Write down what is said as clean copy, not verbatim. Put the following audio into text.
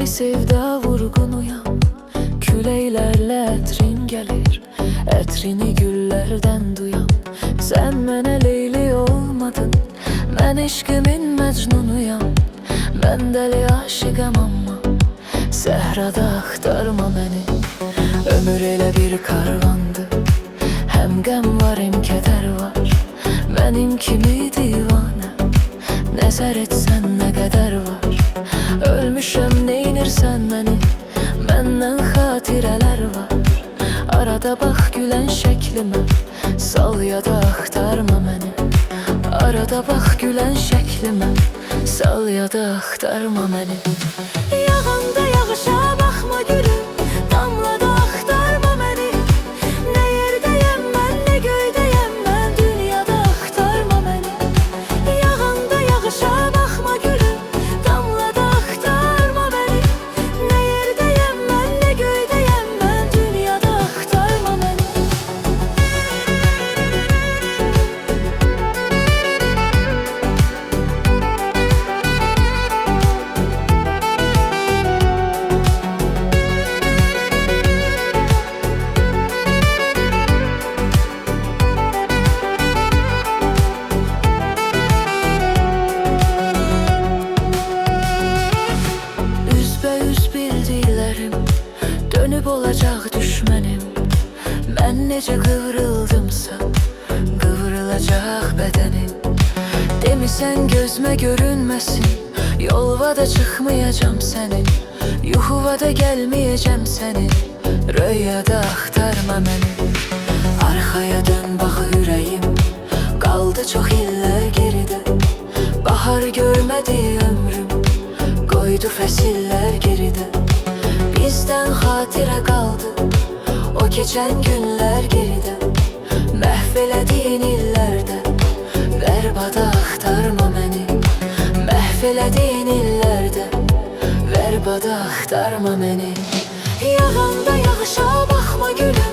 bir sevda vurgunuyam. Küleylerle etrin gelir, etrini güllerden duyam. Sen mənə Leyli olmadın, mən eşqimin məcnunuyam. Mən dəli aşıqam amma səhrada axtarma məni. Ömür elə bir karvandı, həm qəm var, həm kədər var. Mənim kimi divanə, nəzər etsən nə qədər var. Ölmüşəm, neynirsən məni, məndən xatirələr var. Arada bax gülən şəklimə, sal yada axtarma məni. Arada bax gülən şəklimə, sal yada axtarma məni. Yağanda yağışa baxma gülüm, damlada axtarma məni. Nə yerdəyəm mən, nə göydəyəm mən, dünyada axtarma məni. Yağanda yağışa baxma gülüm, damlada axtarma məni. Nə yerdəyəm mən, nə göydəyəm mən, dünyada axtarma məni. Dönüp olacaq düşmənim, mən necə qıvrıldımsa qıvrılacaq bədənim. Demisən gözmə görünməsin, yolva da çıxmayacam sənin, yuxuva da gəlməyəcəm sənin, rüyada axtarma məni. Arxaya dön bax ürəyim, qaldı çox illər geridə. Bahar görmədi ömrüm, qoydu fəsillər geridə. Bizdən xatirə qaldı o keçən günlər geridə. Məhv elədiyin illərdə bərbada axtarma məni. Məhv elədiyin illərdə bərbada axtarma məni. Yağanda yağışa baxma gülüm,